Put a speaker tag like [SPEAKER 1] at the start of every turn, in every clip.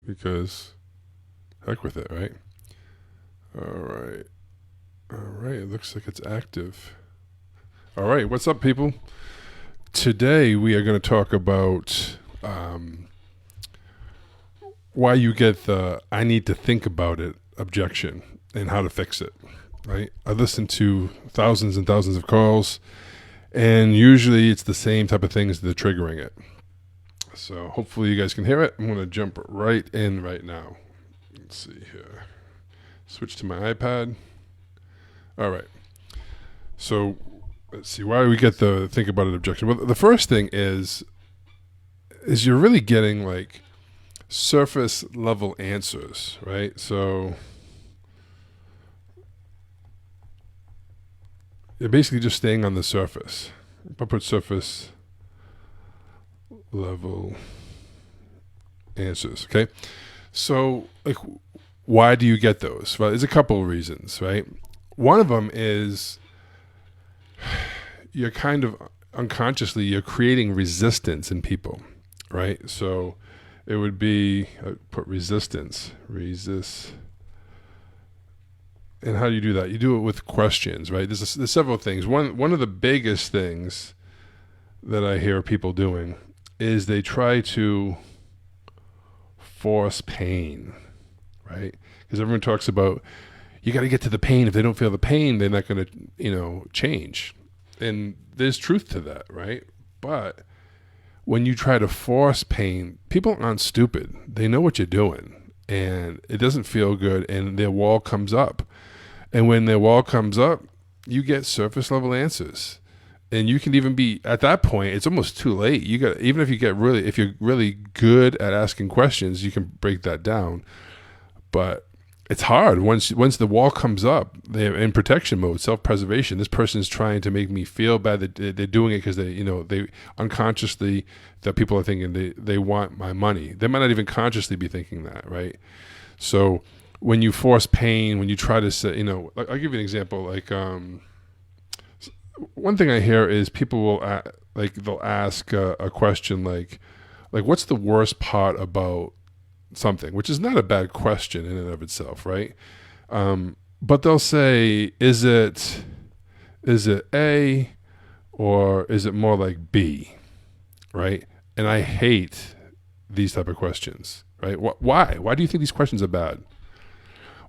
[SPEAKER 1] because heck with it, right? All right. All right. It looks like it's active. All right. What's up, people? Today we are going to talk about why you get the "I need to think about it" objection and how to fix it. Right? I listen to thousands and thousands of calls, and usually it's the same type of things that are triggering it. So hopefully you guys can hear it. I'm going to jump right in right now. Let's see here. Switch to my iPad. All right. So let's see. Why do we get the think about it objection? Well, the first thing is you're really getting like surface level answers, right? So you're basically just staying on the surface. If I put surface level answers, okay? So, like, why do you get those? Well, there's a couple of reasons, right? One of them is you're kind of unconsciously, you're creating resistance in people, right? So it would be, put resistance, resist. And how do you do that? You do it with questions, right? There's several things. One of the biggest things that I hear people doing is they try to force pain, right? Because everyone talks about you got to get to the pain. If they don't feel the pain, they're not going to, change. And there's truth to that, right? But when you try to force pain, people aren't stupid. They know what you're doing, and it doesn't feel good, and their wall comes up. And when their wall comes up, you get surface level answers. And you can even be at that point, it's almost too late. Even if you're really good at asking questions, you can break that down. But it's hard once the wall comes up. They're in protection mode, self-preservation. This person is trying to make me feel bad that they're doing it because they unconsciously, that people are thinking they want my money. They might not even consciously be thinking that, right? So when you force pain, when you try to say, I'll give you an example. Like one thing I hear is people will they'll ask a question like what's the worst part about something, which is not a bad question in and of itself, right? But they'll say, is it A or is it more like B, right? And I hate these type of questions, right? Why? Why do you think these questions are bad?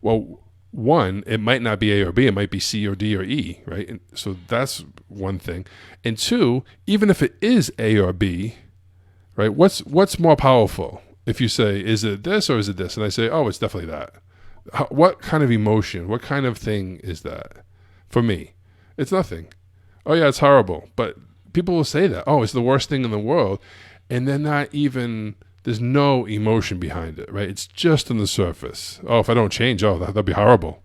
[SPEAKER 1] Well, one, it might not be A or B, it might be C or D or E, right? And so that's one thing. And two, even if it is A or B, right? What's more powerful? If you say, is it this or is it this? And I say, oh, it's definitely that. What kind of emotion, what kind of thing is that? For me, it's nothing. Oh yeah, it's horrible. But people will say that. Oh, it's the worst thing in the world. And they're not even, there's no emotion behind it, right? It's just on the surface. Oh, if I don't change, that'd be horrible.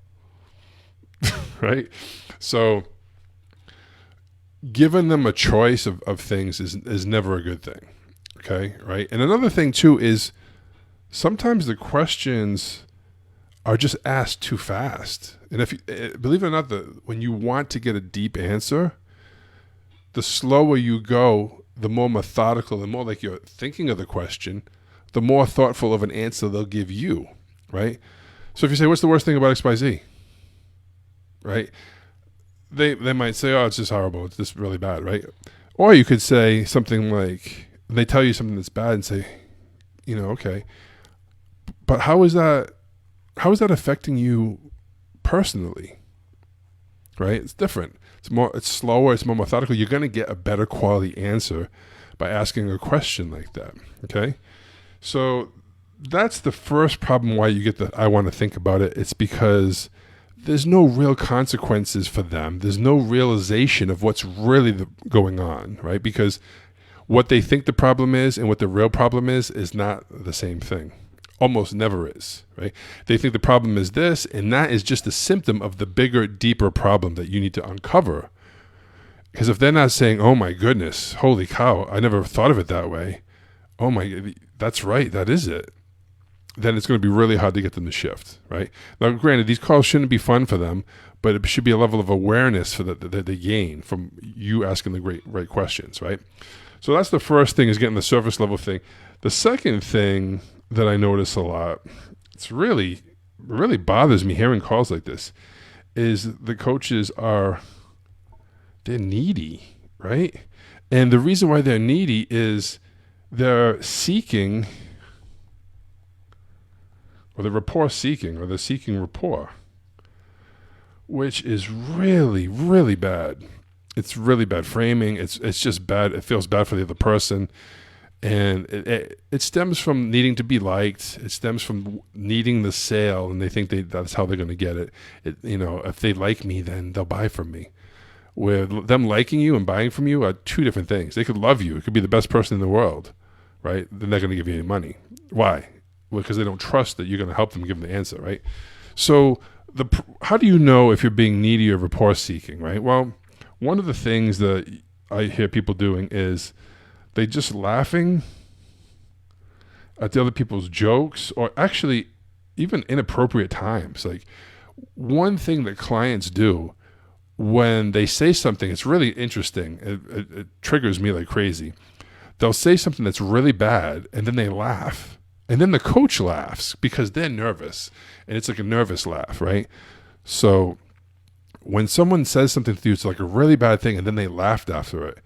[SPEAKER 1] Right? So giving them a choice of things is never a good thing. Okay, right? And another thing too is sometimes the questions are just asked too fast. And if you, believe it or not, when you want to get a deep answer, the slower you go, the more methodical, the more like you're thinking of the question, the more thoughtful of an answer they'll give you, right? So if you say, what's the worst thing about XYZ? Right? They might say, oh, it's just horrible. It's just really bad, right? Or you could say something like, they tell you something that's bad and say, okay, but how is that affecting you personally? Right? It's different. It's slower, it's more methodical. You're going to get a better quality answer by asking a question like that. Okay? So that's the first problem why you get the I want to think about it. It's because there's no real consequences for them. There's no realization of what's really going on, right? Because what they think the problem is and what the real problem is not the same thing. Almost never is, right? They think the problem is this, and that is just a symptom of the bigger, deeper problem that you need to uncover. Because if they're not saying, oh my goodness, holy cow, I never thought of it that way. Oh my, that's right, that is it. Then it's going to be really hard to get them to shift, right? Now, granted, these calls shouldn't be fun for them, but it should be a level of awareness for that they gain from you asking the right questions, right? So that's the first thing, is getting the surface level thing. The second thing that I notice a lot, it's really bothers me hearing calls like this, is the coaches they're needy, right? And the reason why they're needy is they're seeking, or they're rapport seeking, or they're seeking rapport, which is really, really bad. It's really bad framing. It's just bad. It feels bad for the other person. And it stems from needing to be liked. It stems from needing the sale, and they think that's how they're going to get it. If they like me, then they'll buy from me. Where them liking you and buying from you are two different things. They could love you. It could be the best person in the world, right? They're not going to give you any money. Why? Well, because they don't trust that you're going to help them give them the answer, right? So how do you know if you're being needy or rapport seeking, right? Well, one of the things that I hear people doing is they just laughing at the other people's jokes, or actually even inappropriate times. Like, one thing that clients do when they say something, it's really interesting. It triggers me like crazy. They'll say something that's really bad, and then they laugh. And then the coach laughs because they're nervous. And it's like a nervous laugh, right? So when someone says something to you, it's like a really bad thing, and then they laughed after it.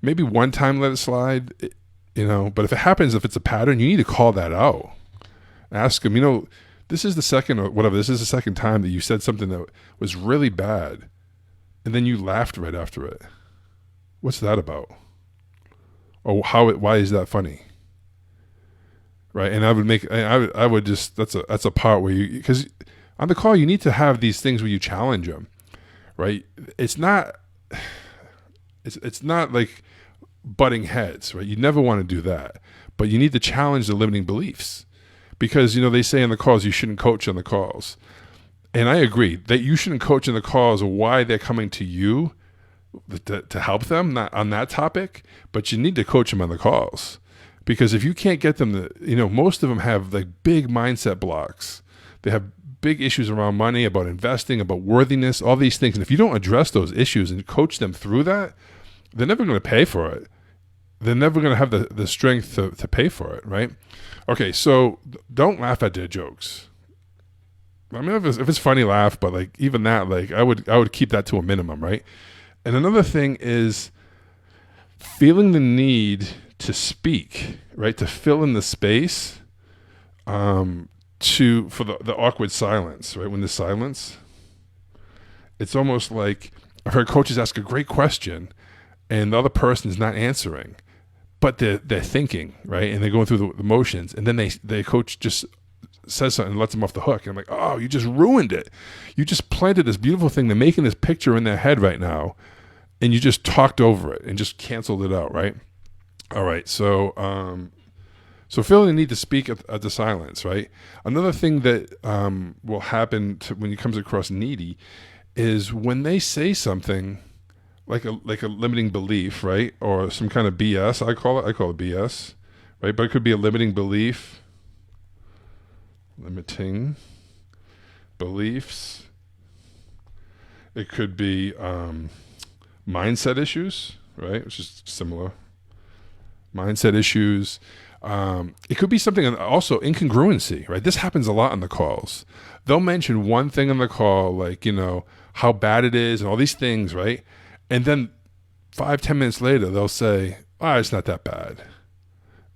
[SPEAKER 1] Maybe one time let it slide, but if it's a pattern, you need to call that out. Ask them, this is the second time that you said something that was really bad, and then you laughed right after it. What's that about? Or why is that funny? Right? And I would just, that's a part where because on the call, you need to have these things where you challenge them, right? It's not like butting heads, right? You never want to do that, but you need to challenge the limiting beliefs, because, they say in the calls, you shouldn't coach on the calls. And I agree that you shouldn't coach on the calls why they're coming to you to help them, not on that topic, but you need to coach them on the calls, because if you can't get them to, most of them have like big mindset blocks. They have big issues around money, about investing, about worthiness, all these things. And if you don't address those issues and coach them through that, they're never going to pay for it. They're never going to have the strength to pay for it, right? Okay, so don't laugh at their jokes. I mean, if it's funny, laugh, but like even that, like I would keep that to a minimum, right? And another thing is feeling the need to speak, right? To fill in the space, for the awkward silence, right? When there's silence, it's almost like I've heard coaches ask a great question, and the other person is not answering, but they're thinking, right? And they're going through the motions, and then the coach just says something and lets them off the hook. And I'm like, oh, you just ruined it. You just planted this beautiful thing. They're making this picture in their head right now, and you just talked over it and just canceled it out, right? All right, so feeling the need to speak at the silence, right? Another thing that will happen when it comes across needy is when they say something like a limiting belief, right? Or some kind of BS, I call it BS, right? But it could be a limiting belief, limiting beliefs. It could be mindset issues, right? Which is similar. Mindset issues. It could be something also incongruency, right? This happens a lot on the calls. They'll mention one thing on the call, like, how bad it is and all these things, right? And then 5-10 minutes later, they'll say, it's not that bad.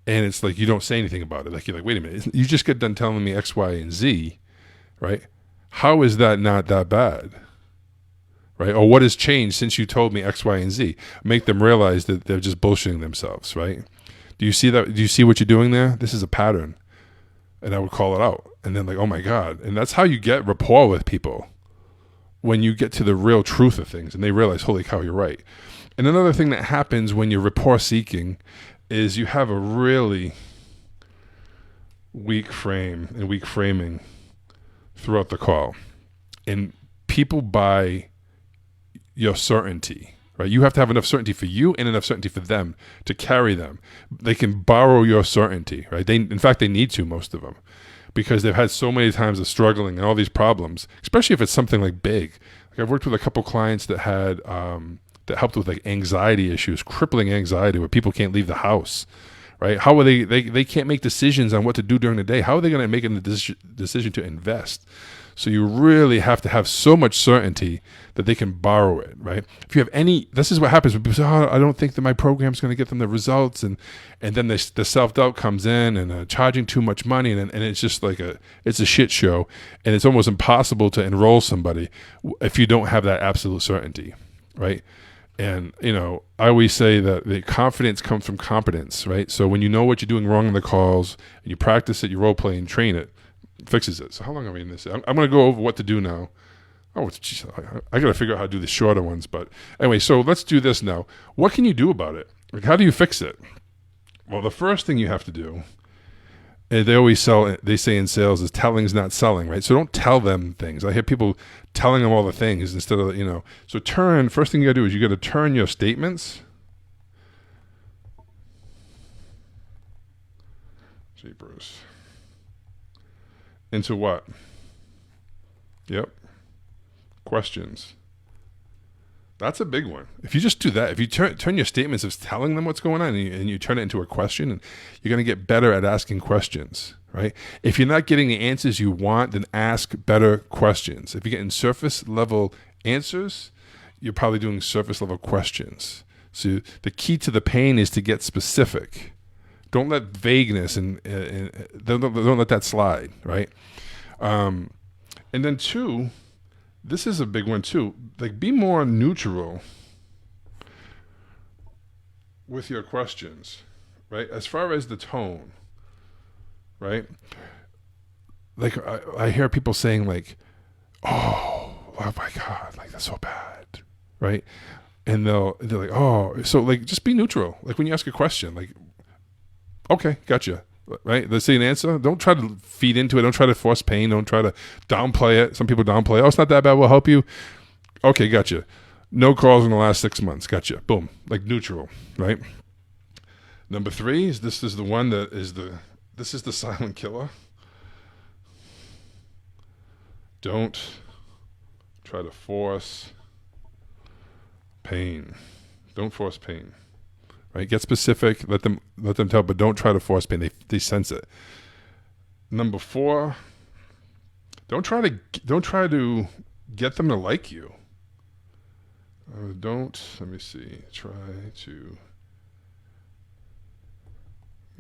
[SPEAKER 1] And it's like, you don't say anything about it. Like, you're like, wait a minute, you just got done telling me X, Y, and Z, right? How is that not that bad? Right? Or what has changed since you told me X, Y, and Z? Make them realize that they're just bullshitting themselves, right? Do you see that? Do you see what you're doing there? This is a pattern. And I would call it out. And then like, oh my God. And that's how you get rapport with people, when you get to the real truth of things and they realize, holy cow, you're right. And another thing that happens when you're rapport seeking is you have a really weak frame and weak framing throughout the call. And people buy your certainty, right? You have to have enough certainty for you and enough certainty for them to carry them. They can borrow your certainty, right? In fact, they need to, most of them, because they've had so many times of struggling and all these problems, especially if it's something like big. Like I've worked with a couple clients that had, that helped with like anxiety issues, crippling anxiety where people can't leave the house, right? How are they can't make decisions on what to do during the day. How are they going to make a decision to invest? So you really have to have so much certainty that they can borrow it, right? If you have any, this is what happens when people say, "Oh, I don't think that my program's going to get them the results," and then the self-doubt comes in, and charging too much money, and it's just like it's a shit show, and it's almost impossible to enroll somebody if you don't have that absolute certainty, right? And, I always say that the confidence comes from competence, right? So when you know what you're doing wrong in the calls, and you practice it, you role play and train it, fixes it. So how long are we in this? I'm going to go over what to do now. Oh, geez, I got to figure out how to do the shorter ones. But anyway, so let's do this now. What can you do about it? Like, how do you fix it? Well, the first thing you have to do, and they say in sales, is telling's not selling, right? So don't tell them things. I hear people telling them all the things instead of, So first thing you got to do is you got to turn your statements. Jeepers. Into what? Yep. Questions. That's a big one. If you just do that, if you turn your statements of telling them what's going on and you turn it into a question, and you're going to get better at asking questions, right? If you're not getting the answers you want, then ask better questions. If you're getting surface level answers, you're probably doing surface level questions. So the key to the pain is to get specific. Don't let vagueness and don't let that slide, right? And then 2, this is a big one too. Like, be more neutral with your questions, right? As far as the tone, right? Like, I hear people saying like, oh my God, like, that's so bad, right? And they're like, oh, so like, just be neutral. Like, when you ask a question, like, okay, gotcha. Right? Let's see an answer. Don't try to feed into it. Don't try to force pain. Don't try to downplay it. Some people downplay. Oh, it's not that bad. We'll help you. Okay, gotcha. No calls in the last 6 months. Gotcha. Boom. Like, neutral, right? Number 3 is this is the one that is this is the silent killer. Don't try to force pain. Don't force pain. Right? Get specific. Let them tell, but don't try to force pain. They sense it. Number 4, don't try to get them to like you. Let me see. Try to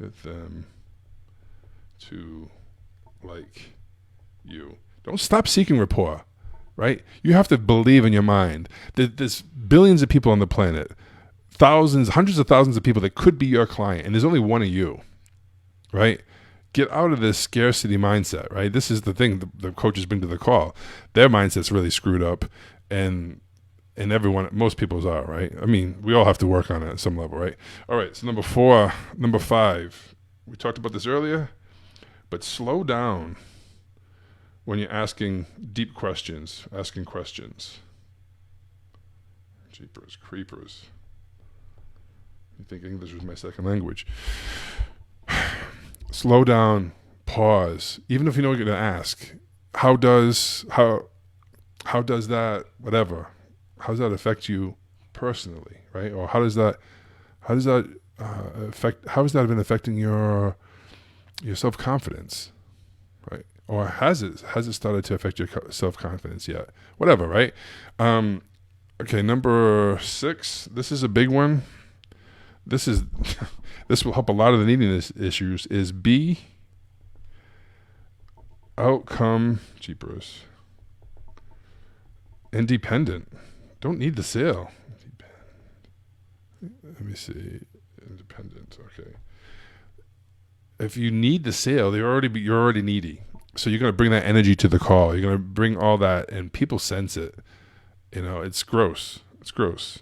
[SPEAKER 1] get them to like you. Don't stop seeking rapport, right? You have to believe in your mind that there's billions of people on the planet. Thousands, hundreds of thousands of people that could be your client, and there's only one of you, right? Get out of this scarcity mindset, right? This is the thing the coaches bring to the call. Their mindset's really screwed up, and most people's are, right? I mean, we all have to work on it at some level, right? All right, so number 5, we talked about this earlier, but slow down when you're asking deep questions, asking questions. Jeepers creepers. You think English was my second language. Slow down, pause. Even if you know what you're going to ask, how does that affect you personally, right? Or how has that been affecting your self-confidence, right? Or has it started to affect your self-confidence yet? Whatever, right? Okay, number 6. This is a big one. This will help a lot of the neediness issues. Is be outcome independent. Don't need the sale. Let me see. Independent. Okay. If you need the sale, you're already needy. So you're going to bring that energy to the call. You're going to bring all that, and people sense it. It's gross. It's gross.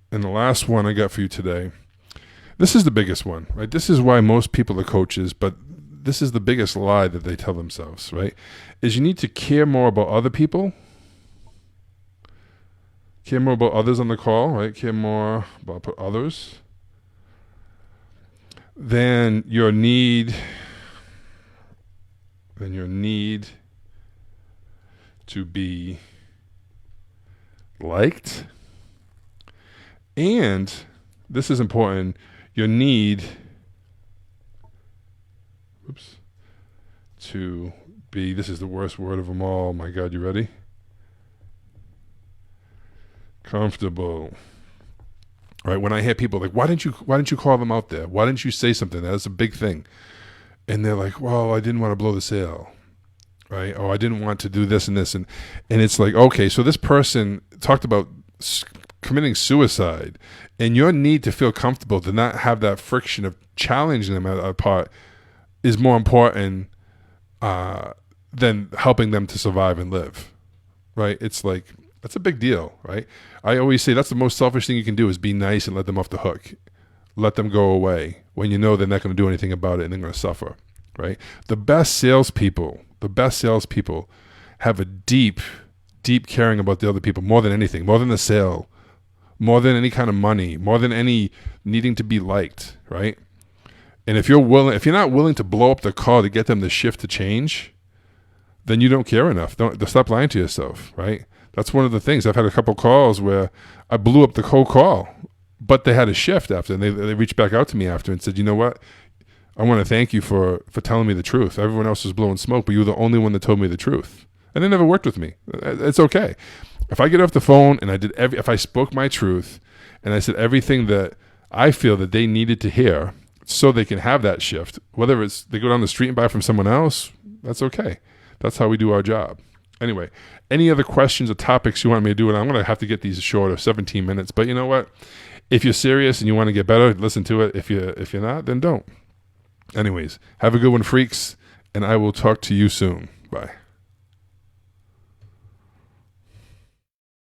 [SPEAKER 1] And the last one I got for you today, this is the biggest one, right? This is why most people are coaches, but this is the biggest lie that they tell themselves, right? Is you need to care more about other people, care more about others on the call, right? Care more about others than your need to be liked. And this is important, your need Oops. To be, this is the worst word of them all. My God, you ready? Comfortable. Right? When I hear people like, why didn't you call them out there? Why didn't you say something? That's a big thing. And they're like, well, I didn't want to blow the sale. Right? Oh, I didn't want to do this and this. And it's like, okay, so this person talked about committing suicide, and your need to feel comfortable, to not have that friction of challenging them apart, is more important than helping them to survive and live. Right? It's like, that's a big deal, right? I always say that's the most selfish thing you can do, is be nice and let them off the hook. Let them go away when you know they're not going to do anything about it and they're going to suffer, right? The best salespeople have a deep, deep caring about the other people more than anything, more than the sale, more than any kind of money, more than any needing to be liked, right? And if you're not willing to blow up the call to get them the shift to change, then you don't care enough. Don't stop lying to yourself, right? That's one of the things. I've had a couple calls where I blew up the cold call, but they had a shift after, and they reached back out to me after and said, you know what? I want to thank you for telling me the truth. Everyone else was blowing smoke, but you were the only one that told me the truth. And they never worked with me. It's okay. If I get off the phone and if I spoke my truth and I said everything that I feel that they needed to hear so they can have that shift, whether it's they go down the street and buy from someone else, that's okay. That's how we do our job. Anyway, any other questions or topics you want me to do? And I'm going to have to get these short of 17 minutes. But you know what? If you're serious and you want to get better, listen to it. If you're not, then don't. Anyways, have a good one, freaks, and I will talk to you soon. Bye.